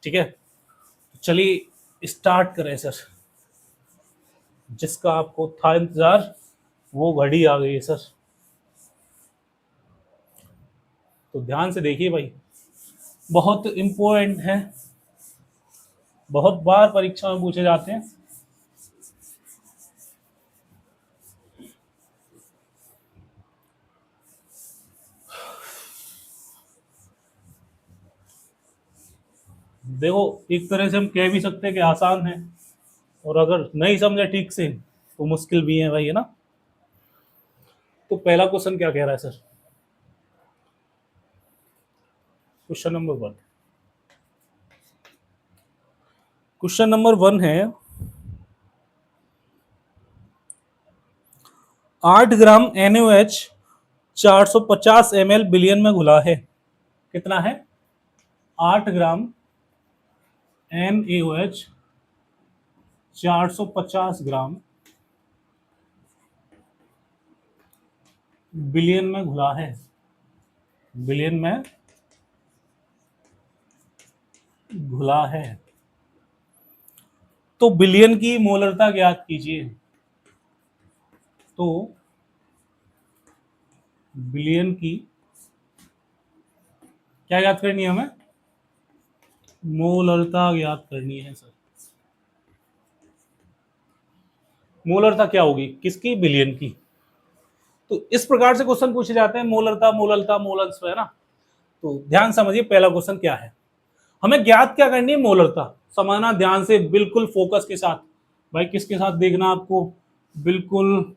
ठीक है। चलिए स्टार्ट करें सर। जिसका आपको था इंतजार वो घड़ी आ गई है सर, तो ध्यान से देखिए भाई, बहुत इंपॉर्टेंट है, बहुत बार परीक्षा में पूछे जाते हैं। देखो एक तरह से हम कह भी सकते हैं कि आसान है, और अगर नहीं समझे ठीक से तो मुश्किल भी है भाई, है ना। तो पहला क्वेश्चन क्या कह रहा है sir, question number 1, question number 1 है 8 ग्राम NaOH 450 ml बिलियन में घुला है। कितना है, 8 ग्राम NaOH 450 ग्राम बिलियन में घुला है, बिलियन में घुला है। तो बिलियन की मोलरता ज्ञात कीजिए। तो बिलियन की क्या ज्ञात करनी है हमें, मोलरता ज्ञात करनी है सर। मोलरता क्या होगी किसकी, बिलियन की। तो इस प्रकार से क्वेश्चन पूछे जाते हैं, मोलरता, मोललता, मोलंश, है ना। तो ध्यान समझिए पहला क्वेश्चन क्या है, हमें ज्ञात क्या करनी है, मोलरता। समझना ध्यान से, बिल्कुल फोकस के साथ भाई, किसके साथ देखना आपको, बिल्कुल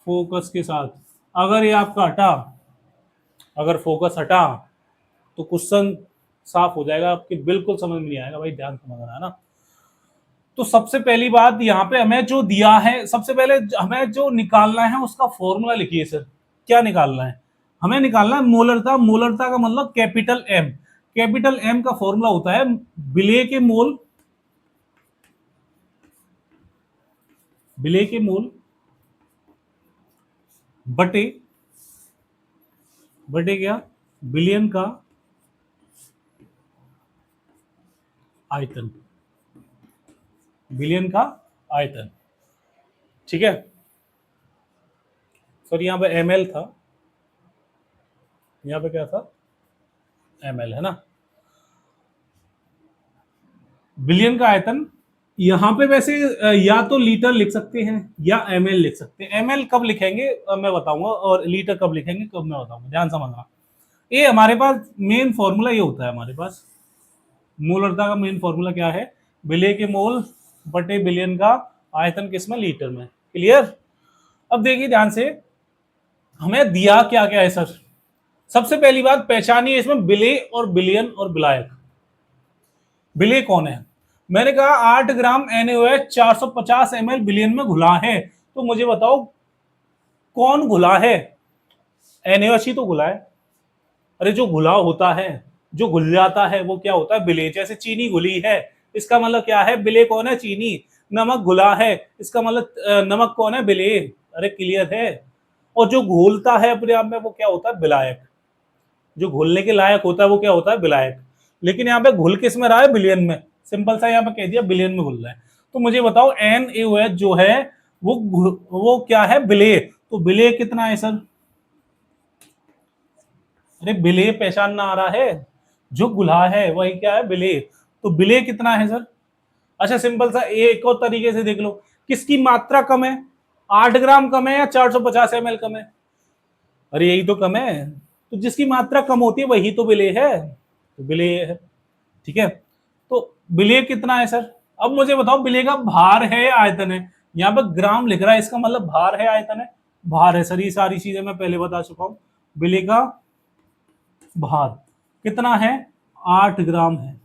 फोकस के साथ। अगर ये आपका हटा, अगर फोकस हटा तो क्वेश्चन साफ हो जाएगा आपकी, बिल्कुल समझ में नहीं आएगा भाई, ध्यान समझना है ना। तो सबसे पहली बात यहाँ पे हमें जो दिया है, सबसे पहले हमें जो निकालना है उसका फॉर्मूला लिखिए सर। क्या निकालना है, हमें निकालना है मोलरता। मोलरता का मतलब कैपिटल एम, कैपिटल एम का फॉर्मूला होता है विलेय के मोल, विलेय के मोल बटे, बटे क्या, बिलियन का आयतन, बिलियन का आयतन, ठीक है। सर यहां पे ml था, यहां पे क्या था, ml, है ना। बिलियन का आयतन, यहां पे वैसे या तो लीटर लिख सकते हैं या ml लिख सकते हैं। ml कब लिखेंगे मैं बताऊंगा, और लीटर कब लिखेंगे कब मैं बताऊंगा, ध्यान समझना। ये हमारे पास मेन फॉर्मूला ये होता है हमारे पास, मोलरता का मेन फॉर्मूला क्या है, विलेय के मोल बटे बिलियन का आयतन, किसमें, लीटर में। क्लियर। अब देखिए ध्यान से, हमें दिया क्या क्या है सर। सबसे पहली बात पहचानिए इसमें विलेय और बिलियन और विलायक। विलेय कौन है, मैंने कहा 8 ग्राम NaOH 450 ml बिलियन में घुला है, तो मुझे बताओ कौन घुला है, NaOH ही तो घुला है। अरे जो घुला होता है, जो घुल जाता है वो क्या होता है, विलेय। जैसे चीनी घुली है, इसका मतलब क्या है, विलेय कौन है, चीनी। नमक घुला है, इसका मतलब नमक कौन है, विलेय। अरे क्लियर है। और जो घोलता है अपने आप में वो क्या होता है, विलायक। जो घुलने के लायक होता है वो क्या होता है, विलायक। लेकिन यहाँ पे घुल किस में रहा है, बिलियन में। सिंपल सा यहाँ पे कह दिया बिलियन में घुल रहा है। तो मुझे बताओ NaOH जो है वो क्या है, विलेय। तो विलेय कितना है सर, अरे बिले पहचान ना आ रहा है, जो गुलाह है वही क्या है, बिले। तो बिले कितना है सर? अच्छा सिंपल सा एक और तरीके से देख लो, किसकी मात्रा कम है, 8 ग्राम कम है या 450 ml कम है? अरे यही तो कम है, तो जिसकी मात्रा कम होती है वही तो विलेय है, तो विलेय है। ठीक है, तो विलेय कितना है सर? अब मुझे बताओ विलेय का भार है या आयतन है? यहाँ पर ग्राम लिख रहा है, इसका मतलब भार है आयतन है? भार है सर, ये सारी चीजें मैं पहले बता चुका हूं। विलेय का भार कितना है? 8 ग्राम है।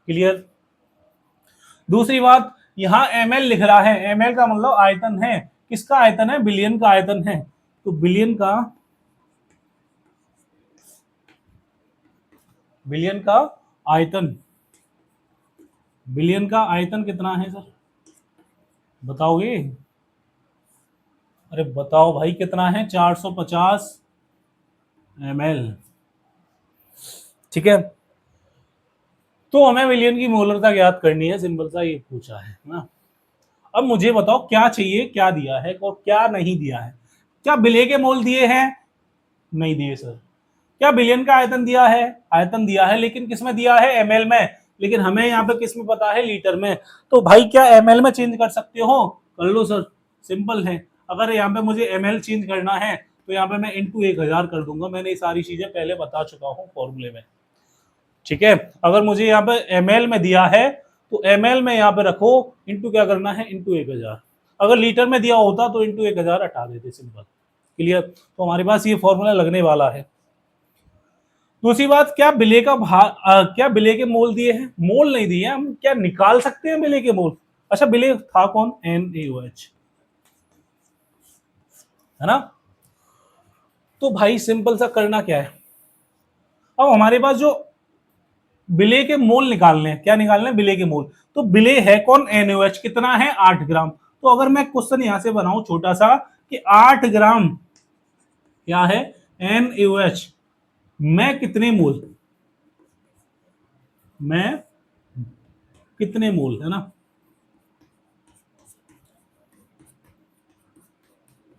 क्लियर? दूसरी बात, यहां ml लिख रहा है, ml का मतलब आयतन है, किसका आयतन है? बिलियन का आयतन है। तो बिलियन का आयतन, बिलियन का आयतन कितना है सर, बताओगे? अरे बताओ भाई कितना है? 450 ml। ठीक है, तो हमें मिलियन की मोलरता ज्ञात करनी है, सिंपल सा ये पूछा है ना। अब मुझे बताओ क्या चाहिए, क्या दिया है और क्या नहीं दिया है। क्या बिले के मोल दिए हैं? नहीं दिए सर। क्या बिलियन का आयतन दिया है? आयतन दिया है, लेकिन किस में दिया है? एमएल में। लेकिन हमें यहाँ पे किस में पता है? लीटर में। तो भाई क्या एमएल में चेंज कर सकते हो? कर लो सर, सिंपल है। अगर यहाँ पे मुझे एमएल चेंज करना है तो यहाँ पे मैं इंटू 1000 कर दूंगा, मैंने ये सारी चीजें पहले बता चुका हूँ फॉर्मूले में। ठीक है, अगर मुझे यहाँ पे एमएल में दिया है तो एमएल में यहाँ पे रखो, इंटू क्या करना है? इंटू 1000। अगर लीटर में दिया होता तो इंटू 1000 हटा देते, सिंपल। क्लियर? तो हमारे पास ये फॉर्मूला लगने वाला है। दूसरी बात, क्या बिले का क्या बिले के मोल दिए हैं? मोल नहीं दिए, हम क्या निकाल सकते हैं बिले के मोल? अच्छा बिले था कौन? NaOH, है ना। तो भाई सिंपल सा करना क्या है, अब हमारे पास जो बिले के मोल निकालने हैं, क्या निकालने हैं? बिले के मोल। तो बिले है कौन? NaOH। कितना है? 8 ग्राम। तो अगर मैं क्वेश्चन यहां से बनाऊं छोटा सा कि 8 ग्राम क्या है? NaOH मैं कितने मोल, मैं कितने मोल, है ना।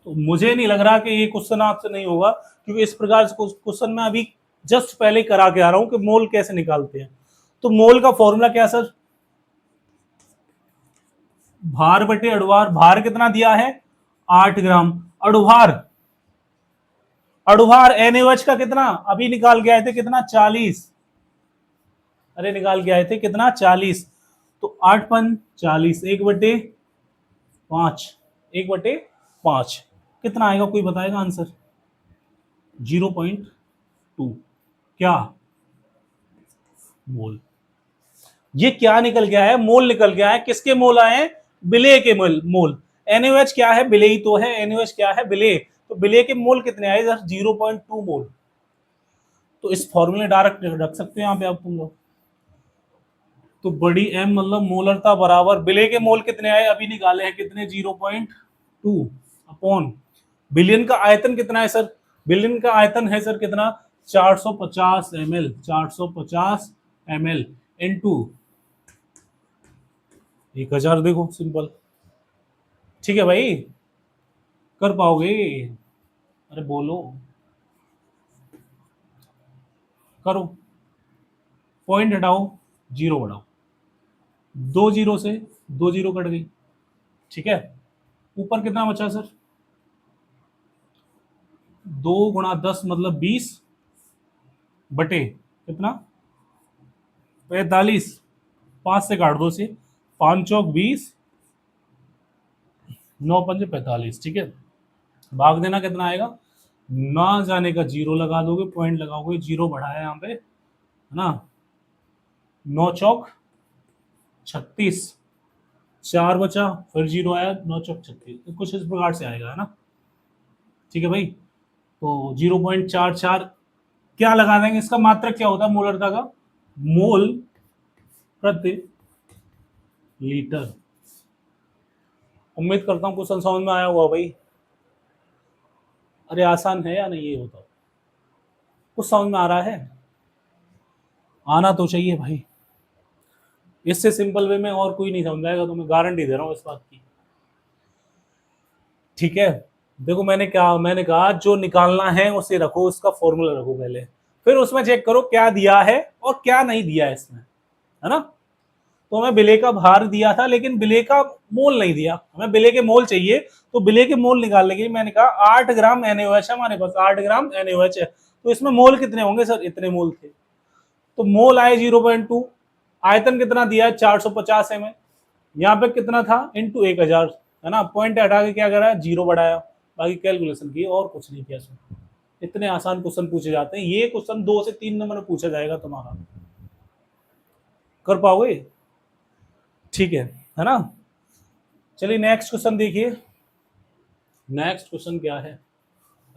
तो मुझे नहीं लग रहा कि ये क्वेश्चन आपसे नहीं होगा, क्योंकि इस प्रकार से क्वेश्चन मैं अभी जस्ट पहले करा के आ रहा हूं कि मोल कैसे निकालते हैं। तो मोल का फॉर्मूला क्या सर? भार बटे अड़ुवार। भार कितना दिया है? 8 ग्राम। अड़ुवार, अड़ुवार NaOH का कितना अभी निकाल के आए थे? कितना? 40। अरे निकाल के आए थे कितना? 40। तो 8×5 = 40, 1/5, 1/5 कितना आएगा? कोई बताएगा आंसर? 0.2। क्या? मोल। ये क्या निकल गया है? मोल निकल गया है। किसके मोल आए हैं? बिले के मोल। NaOH क्या है? बिले ही तो है। NaOH क्या है? बिले। तो बिले के मोल कितने आए सर? 0.2 मोल। तो इस फॉर्मूले डायरेक्ट रख सकते हैं यहाँ पे आप तुम लोग। तो बड़ी एम मतलब मोलरता बराबर बिले के मोल कितने आए अभी निकाले हैं? कितने? 0.2 अपॉन बिलियन का आयतन कितना है सर? बिलियन का आयतन है सर कितना? 450 ml, 450 ml इंटू 1000। देखो सिंपल। ठीक है भाई, कर पाओगे? अरे बोलो, करो। पॉइंट हटाओ, जीरो बढ़ाओ, 2 जीरो से 2 जीरो कट गई। ठीक है, ऊपर कितना बचा सर? 2 × 10 मतलब 20 बटे कितना? 45। 5 से काट दो से, 5×4 = 20, 9×5 = 45। ठीक है, भाग देना कितना आएगा? ना जाने का जीरो लगा दोगे, पॉइंट लगाओगे, जीरो बढ़ाया यहाँ पे, है ना। 9×4 = 36, 4 बचा, फिर जीरो आया, 9×4 = 36, तो कुछ इस प्रकार से आएगा, है ना। ठीक है भाई, तो 0.44 क्या लगा देंगे? इसका मात्रक क्या होता है मोलरता का? मोल प्रति लीटर। उम्मीद करता हूँ कुछ समझ में आया होगा भाई। अरे आसान है या नहीं ये बताओ, कुछ समझ में आ रहा है? आना तो चाहिए भाई, इससे सिंपल वे में और कोई नहीं समझाएगा, तो मैं गारंटी दे रहा हूँ इस बात की। ठीक है, देखो मैंने कहा जो निकालना है उसे रखो, उसका फॉर्मूला रखो पहले, फिर उसमें चेक करो क्या दिया है और क्या नहीं दिया है इसमें, है ना। तो हमें बिले का भार दिया था लेकिन बिले का मोल नहीं दिया, हमें बिले के मोल चाहिए। तो बिले के मोल निकालने के लिए मैंने कहा 8 ग्राम NaOH है हमारे पास, 8 ग्राम NaOH है, तो इसमें मोल कितने होंगे सर, इतने मोल थे, तो मोल आए 0.2। आयतन कितना दिया है 450 ml, यहाँ पे कितना था इंटू 1000, है ना, पॉइंट हटा के क्या करा, जीरो बढ़ाया, बाकी कैलकुलेशन की और कुछ नहीं किया इसमें। इतने आसान क्वेश्चन पूछे जाते हैं, ये क्वेश्चन 2 से 3 नंबर में पूछा जाएगा तुम्हारा, कर पाओगे, ठीक है ना। चलिए नेक्स्ट क्वेश्चन देखिए, नेक्स्ट क्वेश्चन क्या है,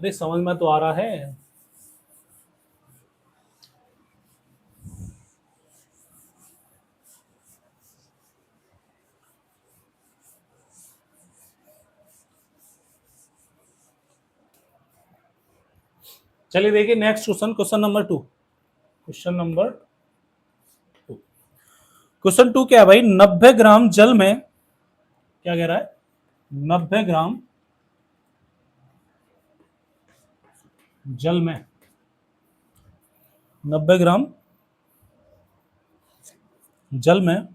अरे समझ में तो आ रहा है। चलिए देखिए next question, question number 2, question number 2, question 2 क्या है भाई, 90 ग्राम जल में, क्या कह रहा है, 90 ग्राम जल में, 90 ग्राम जल में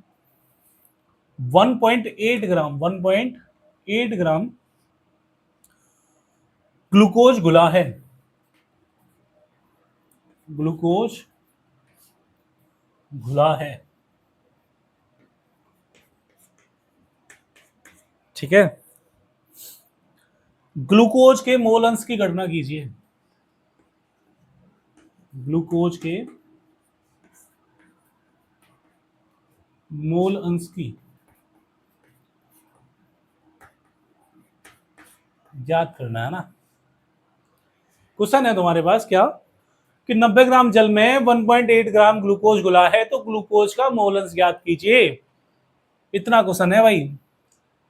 1.8 ग्राम, 1.8 ग्राम ग्लूकोज घुला है, ग्लूकोज घुला है, ठीक है। ग्लूकोज के मोल अंश की गणना कीजिए, ग्लूकोज के मोल अंश की याद करना है ना। क्वेश्चन है तुम्हारे पास क्या कि 90 ग्राम जल में 1.8 ग्राम ग्लूकोज घुला है, तो ग्लूकोज का मोल अंश ज्ञात कीजिए, इतना क्वेश्चन है भाई।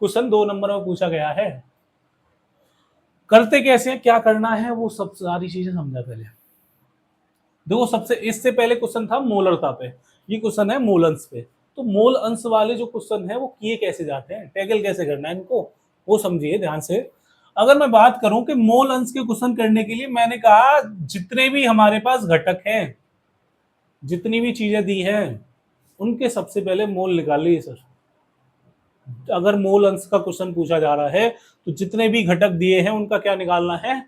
क्वेश्चन 2 नंबर में पूछा गया है। करते कैसे हैं, क्या करना है, वो सब सारी चीजें समझा पहले। देखो सबसे इससे पहले क्वेश्चन था मोलरता पे, ये क्वेश्चन है मोल अंश पे। तो मोल अंश वाले जो क्वेश्चन है वो किए कैसे जाते हैं, टैकल कैसे करना है इनको, वो समझिए ध्यान से। अगर मैं बात करूं कि मोल अंश के क्वेश्चन करने के लिए मैंने कहा जितने भी हमारे पास घटक हैं, जितनी भी चीजें दी हैं, उनके सबसे पहले मोल निकालिए सर। अगर मोल अंश का क्वेश्चन पूछा जा रहा है तो जितने भी घटक दिए हैं उनका क्या निकालना है,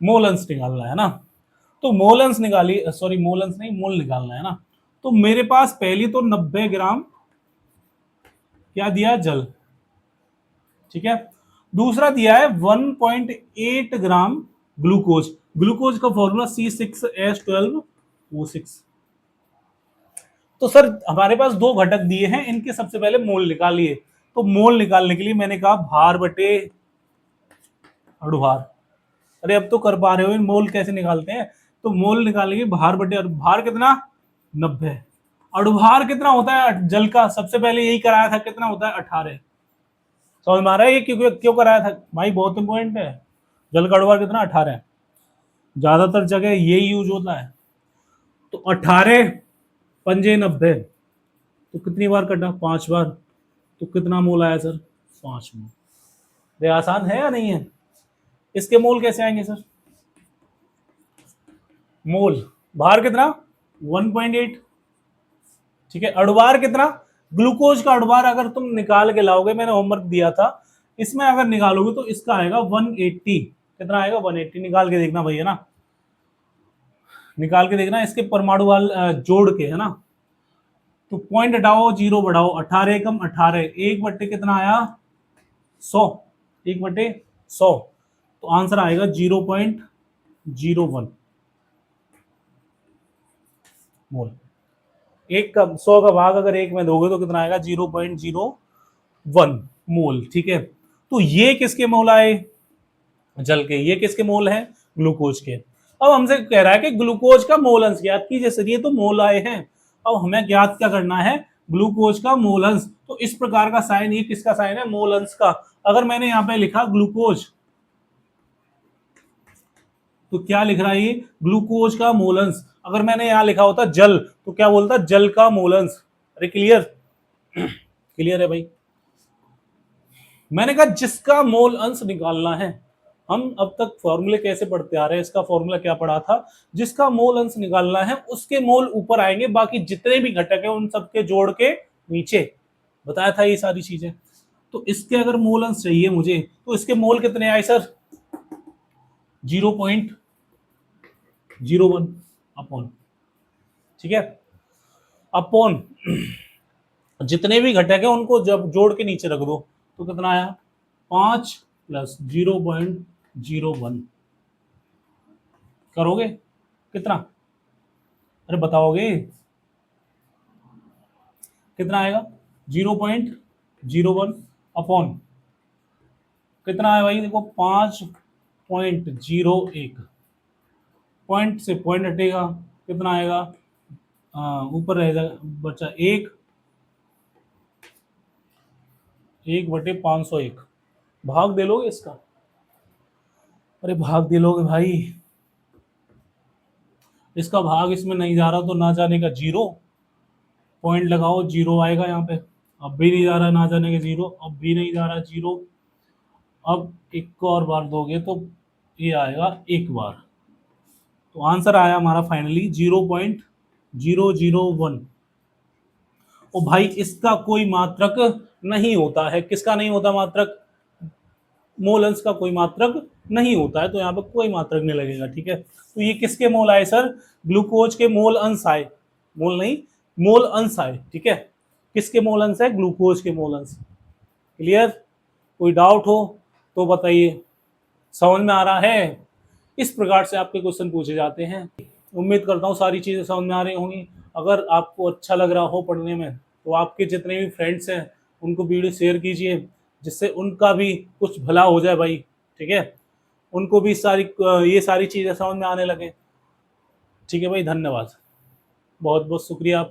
मोल अंश निकालना है ना। तो मोल अंश निकालिए, सॉरी मोल अंश नहीं, मोल निकालना है ना। तो मेरे पास पहली तो 90 ग्राम क्या दिया, जल, ठीक है। दूसरा दिया है 1.8 ग्राम ग्लूकोज, ग्लूकोज का फॉर्मूला C6H12O6। तो सर हमारे पास दो घटक दिए हैं, इनके सबसे पहले मोल निकालिए। तो मोल निकालने के लिए मैंने कहा भार बटे अणुभार। अरे अब तो कर पा रहे हो, इन मोल कैसे निकालते हैं, तो मोल निकालेंगे भार बटे, भार कितना 90, अणुभार कितना होता है जल का, सबसे पहले यही कराया था, कितना होता है 18। समझ में आ रहा है ये क्यों क्यों कराया था भाई, बहुत इंपॉर्टेंट है। जल का अणुभार कितना 18 है, ज्यादातर जगह यही यूज होता है। तो 18 पंजे 90, तो कितनी बार कटा, 5 बार, तो कितना मोल आया सर, 5 मोल। ये आसान है या नहीं है। इसके मोल कैसे आएंगे सर, मोल, भार कितना 1.8, ठीक है। अणुभार कितना, ग्लूकोज का अणुभार अगर तुम निकाल के लाओगे, मैंने होमवर्क दिया था, इसमें अगर निकालोगे तो इसका आएगा 180, कितना आएगा 180, निकाल के देखना भैया ना, निकाल के देखना इसके परमाणु वाल जोड़ के, है ना। तो पॉइंट हटाओ, जीरो बढ़ाओ, 18 कम 18, एक बट्टे कितना आया 100, 1/100, तो आंसर आएगा 0.01 मोल। एक का 100 का भाग अगर एक में दोगे तो कितना आएगा 0.01 मोल, ठीक है। तो ये किसके मोल आए, जल के, ये किसके मोल हैं, ग्लूकोज के। अब हमसे कह रहा है कि ग्लूकोज का मोल अंश ज्ञात कीजिए, सर ये तो मोल आए हैं, अब हमें ज्ञात क्या करना है, ग्लूकोज का मोल अंश। तो इस प्रकार का साइन, ये किसका साइन है, मोल अंश का। अगर मैंने यहां पे लिखा ग्लूकोज, तो क्या लिख रहा है ये, ग्लूकोज का मोल अंश। अगर मैंने यहां लिखा होता जल, तो क्या बोलता, जल का मोल अंश। अरे क्लियर, क्लियर है भाई। मैंने कहा जिसका मोल अंश निकालना है हम अब तक फॉर्मूले कैसे पढ़ते आ रहे हैं, इसका फॉर्मूला क्या पढ़ा था, जिसका मोल अंश निकालना है उसके मोल ऊपर आएंगे, बाकी जितने भी घटक है उन सबके जोड़ के नीचे, बताया था ये सारी चीजें। तो इसके अगर मोल अंश चाहिए मुझे, तो इसके मोल कितने आए सर, 0.01 अपॉन, ठीक है, अपॉन जितने भी घटक है उनको जब जोड़ के नीचे रख दो, तो कितना आया, 5 प्लस 0.01, करोगे कितना, अरे बताओगे कितना आएगा, 0.01 अपॉन कितना है भाई, देखो 5.01, पॉइंट से पॉइंट हटेगा, कितना आएगा, ऊपर रह जाएगा बचा 1/501, भाग दे लोगे इसका, अरे भाग दे लोगे भाई, इसका भाग इसमें नहीं जा रहा तो ना जाने का जीरो, पॉइंट लगाओ जीरो आएगा यहाँ पे, अब भी नहीं जा रहा ना जाने का जीरो, अब भी नहीं जा रहा जीरो, अब एक को और बार दोगे तो ये आएगा एक बार, तो आंसर आया हमारा फाइनली 0.001। ओ भाई इसका कोई मात्रक नहीं होता है, किसका नहीं होता मात्रक, मोल अंश का कोई मात्रक नहीं होता है, तो यहाँ पे कोई मात्रक नहीं लगेगा, ठीक है। तो ये किसके मोल आए सर, ग्लूकोज के मोल अंश आए, मोल नहीं मोल अंश आए, ठीक है, किसके मोल अंश है, ग्लूकोज के मोल अंश। क्लियर, कोई डाउट हो तो बताइए, समझ में आ रहा है, इस प्रकार से आपके क्वेश्चन पूछे जाते हैं। उम्मीद करता हूँ सारी चीज़ें समझ में आ रही होंगी। अगर आपको अच्छा लग रहा हो पढ़ने में, तो आपके जितने भी फ्रेंड्स हैं उनको वीडियो शेयर कीजिए, जिससे उनका भी कुछ भला हो जाए भाई, ठीक है, उनको भी ये सारी चीज़ें समझ में आने लगे। ठीक है भाई, धन्यवाद, बहुत बहुत शुक्रिया।